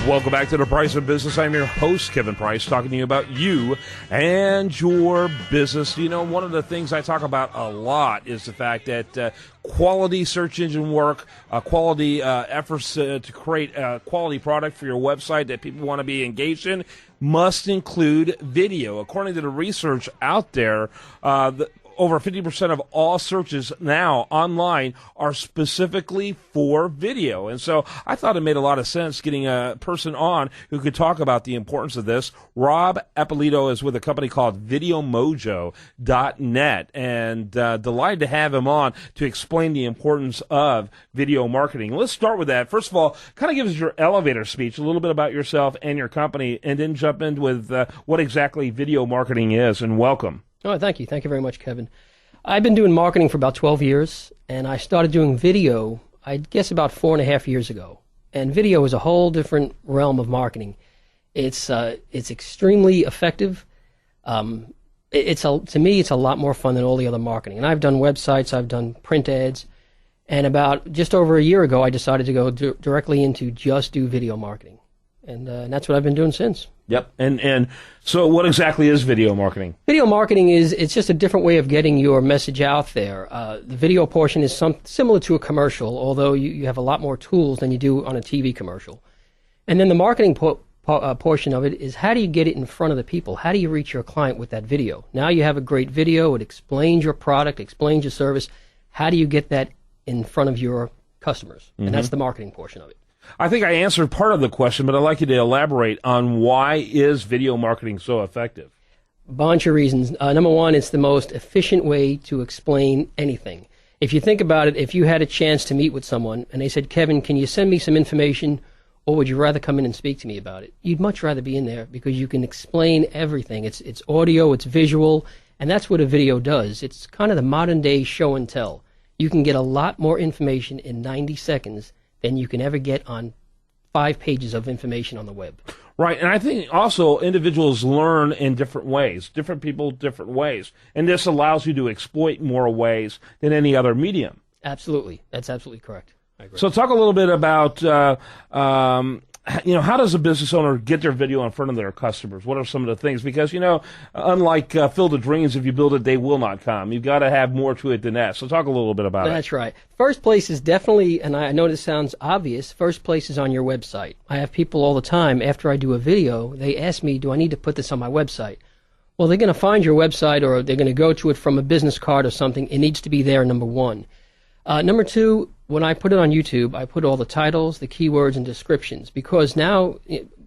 Welcome back to The Price of Business. I'm your host, Kevin Price, talking to you about you and your business. You know, one of the things I talk about a lot is the fact that quality search engine work, quality efforts to create a quality product for your website that people want to be engaged in must include video. According to the research out there, over 50% of all searches now online are specifically for video. And so I thought it made a lot of sense getting a person on who could talk about the importance of this. Rob Eppolito is with a company called VideoMojo.net, and delighted to have him on to explain the importance of video marketing. Let's start with that. First of all, kind of give us your elevator speech, a little bit about yourself and your company, and then jump in with what exactly video marketing is, and welcome. Oh, thank you. Thank you very much, Kevin. I've been doing marketing for about 12 years, and I started doing video, I guess, about 4.5 years ago. And video is a whole different realm of marketing. It's extremely effective. To me, it's a lot more fun than all the other marketing. And I've done websites, I've done print ads, and about just over a year ago, I decided to go directly into just do video marketing. And that's what I've been doing since. Yep. And so what exactly is video marketing? Video marketing it's just a different way of getting your message out there. The video portion is similar to a commercial, although you have a lot more tools than you do on a TV commercial. And then the marketing portion of it is, how do you get it in front of the people? How do you reach your client with that video? Now you have a great video. It explains your product, explains your service. How do you get that in front of your customers? Mm-hmm. And that's the marketing portion of it. I think I answered part of the question, but I'd like you to elaborate on why is video marketing so effective? Bunch of reasons. Number one, it's the most efficient way to explain anything. If you think about it, if you had a chance to meet with someone and they said, Kevin, can you send me some information, or would you rather come in and speak to me about it? You'd much rather be in there because you can explain everything. It's audio, it's visual, and that's what a video does. It's kind of the modern day show and tell. You can get a lot more information in 90 seconds than you can ever get on 5 pages of information on the web. Right, and I think also individuals learn in different ways, different people, different ways, and this allows you to exploit more ways than any other medium. Absolutely, that's absolutely correct. I agree. So talk a little bit about, how does a business owner get their video in front of their customers? What are some of the things? Because, unlike Field of Dreams, if you build it, they will not come. You've got to have more to it than that. So talk a little bit about it. That's right. First place is definitely, and I know this sounds obvious, first place is on your website. I have people all the time, after I do a video, they ask me, do I need to put this on my website? Well, they're going to find your website, or they're going to go to it from a business card or something. It needs to be there, number one. Number two, when I put it on YouTube, I put all the titles, the keywords, and descriptions, because now,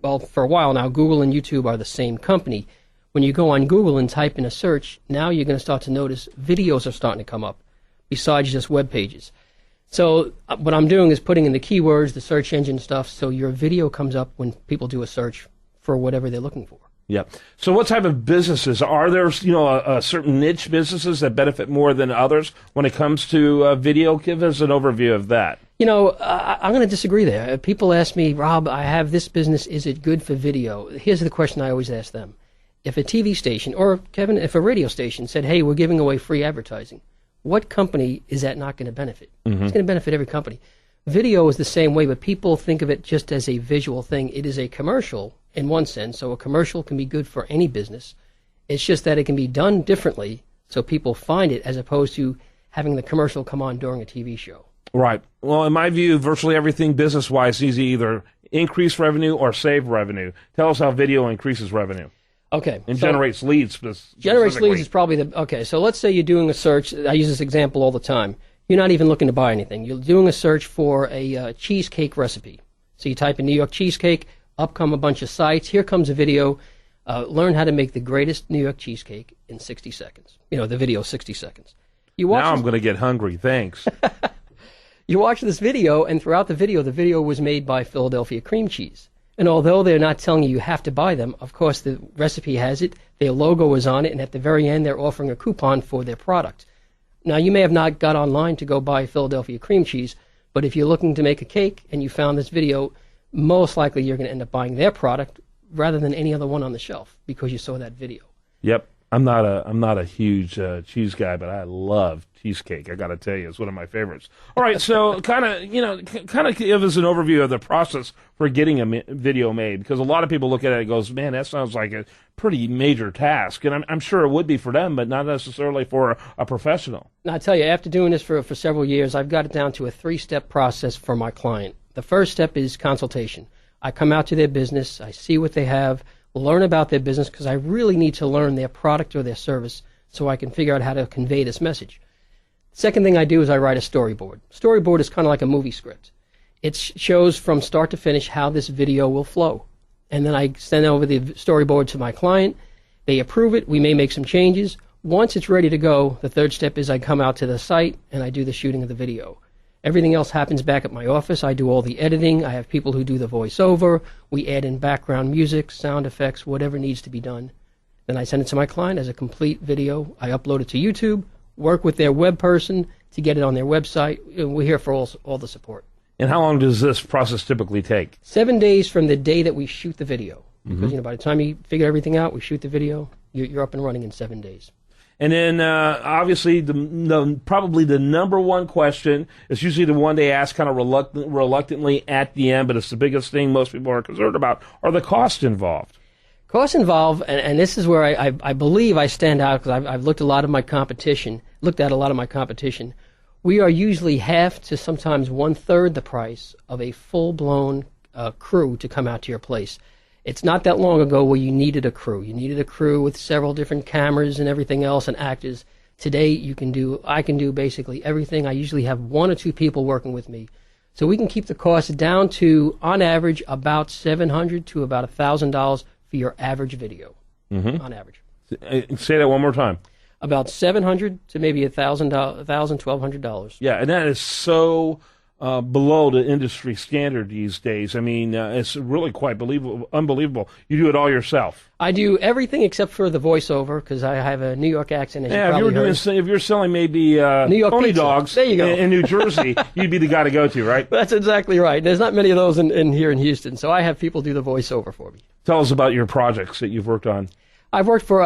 for a while now, Google and YouTube are the same company. When you go on Google and type in a search, now you're going to start to notice videos are starting to come up, besides just web pages. So what I'm doing is putting in the keywords, the search engine stuff, so your video comes up when people do a search for whatever they're looking for. Yeah. So what type of businesses? Are there, certain niche businesses that benefit more than others when it comes to video? Give us an overview of that. I'm going to disagree there. People ask me, Rob, I have this business. Is it good for video? Here's the question I always ask them. If a TV station, or Kevin, if a radio station said, hey, we're giving away free advertising, what company is that not going to benefit? Mm-hmm. It's going to benefit every company. Video is the same way, but people think of it just as a visual thing. It is a commercial in one sense, so a commercial can be good for any business. It's just that it can be done differently so people find it, as opposed to having the commercial come on during a TV show. Right. Well, in my view, virtually everything business-wise needs to either increase revenue or save revenue. Tell us how video increases revenue. Okay. And generates leads. Generates leads is probably okay, so let's say you're doing a search. I use this example all the time. You're not even looking to buy anything. You're doing a search for a cheesecake recipe. So you type in New York cheesecake, up come a bunch of sites. Here comes a video. Learn how to make the greatest New York cheesecake in 60 seconds. The video 60 seconds. Now I'm going to get hungry. Thanks. You watch this video, and throughout the video was made by Philadelphia cream cheese. And although they're not telling you have to buy them, of course the recipe has it, their logo is on it, and at the very end they're offering a coupon for their product. Now, you may have not got online to go buy Philadelphia cream cheese, but if you're looking to make a cake and you found this video, most likely you're going to end up buying their product rather than any other one on the shelf because you saw that video. Yep. I'm not a huge cheese guy, but I love cheesecake, I got to tell you, is one of my favorites. All right, so kind of give us an overview of the process for getting a video made, because a lot of people look at it and goes, man, that sounds like a pretty major task, and I'm sure it would be for them, but not necessarily for a professional. Now, I tell you, after doing this for several years, I've got it down to a 3-step process for my client. The first step is consultation. I come out to their business, I see what they have, learn about their business, because I really need to learn their product or their service so I can figure out how to convey this message. Second thing I do is I write a storyboard. Storyboard is kind of like a movie script. It shows from start to finish how this video will flow. And then I send over the storyboard to my client. They approve it. We may make some changes. Once it's ready to go, the third step is I come out to the site and I do the shooting of the video. Everything else happens back at my office. I do all the editing. I have people who do the voiceover. We add in background music, sound effects, whatever needs to be done. Then I send it to my client as a complete video. I upload it to YouTube, work with their web person to get it on their website. We're here for all the support. And how long does this process typically take? 7 days from the day that we shoot the video. Because by the time you figure everything out, we shoot the video, you're up and running in 7 days. And then, obviously, probably the number one question is usually the one they ask kind of reluctantly at the end, but it's the biggest thing most people are concerned about, are the costs involved. Costs involved, and this is where I believe I stand out, because I've looked at a lot of my competition. We are usually half to sometimes 1/3 the price of a full-blown crew to come out to your place. It's not that long ago where you needed a crew. You needed a crew with several different cameras and everything else and actors. Today, I can do basically everything. I usually have 1 or 2 people working with me. So we can keep the cost down to, on average, about $700 to about $1,000 for your average video, on average. Say that one more time. About $700 to maybe $1,200. Yeah, and that is so below the industry standard these days. I mean, it's really quite unbelievable. You do it all yourself. I do everything except for the voiceover, because I have a New York accent. As if you're selling maybe New York pony pizza. dogs there you go. in New Jersey, you'd be the guy to go to, right? That's exactly right. There's not many of those in here in Houston, so I have people do the voiceover for me. Tell us about your projects that you've worked on. I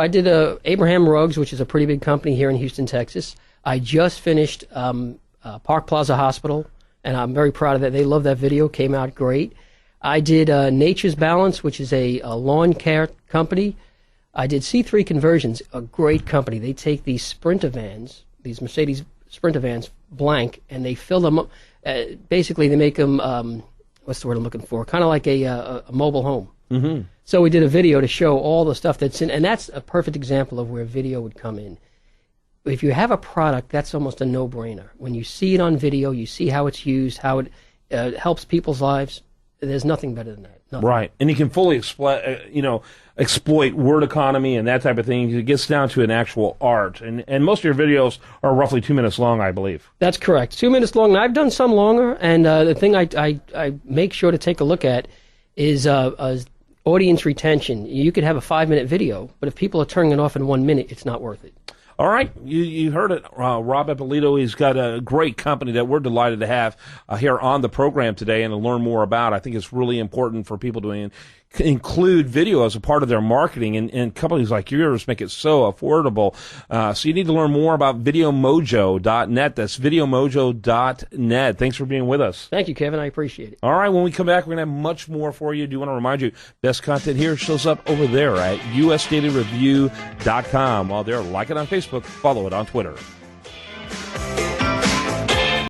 did Abraham Rugs, which is a pretty big company here in Houston, Texas. I just finished Park Plaza Hospital, and I'm very proud of that. They love that video. Came out great. I did Nature's Balance, which is a lawn care company. I did C3 Conversions, a great company. They take these Sprinter vans, these Mercedes Sprinter vans, blank, and they fill them up. Basically, they make them, what's the word I'm looking for? Kind of like a mobile home. Mm-hmm. So we did a video to show all the stuff that's in, and that's a perfect example of where video would come in. If you have a product, that's almost a no-brainer. When you see it on video, you see how it's used, how it helps people's lives. There's nothing better than that. Nothing. Right, and you can fully exploit word economy and that type of thing. It gets down to an actual art, and most of your videos are roughly 2 minutes long, I believe. That's correct, 2 minutes long. I've done some longer, and the thing I make sure to take a look at is audience retention. You could have a 5-minute video, but if people are turning it off in 1 minute, it's not worth it. All right, you heard it. Rob Eppolito, he's got a great company that we're delighted to have here on the program today and to learn more about. I think it's really important for people to include video as a part of their marketing, and companies like yours make it so affordable. So you need to learn more about videomojo.net. That's videomojo.net. Thanks for being with us. Thank you, Kevin. I appreciate it. All right, when we come back, we're going to have much more for you. Do want to remind you, best content here shows up over there at usdailyreview.com. While there, like it on Facebook, follow it on Twitter.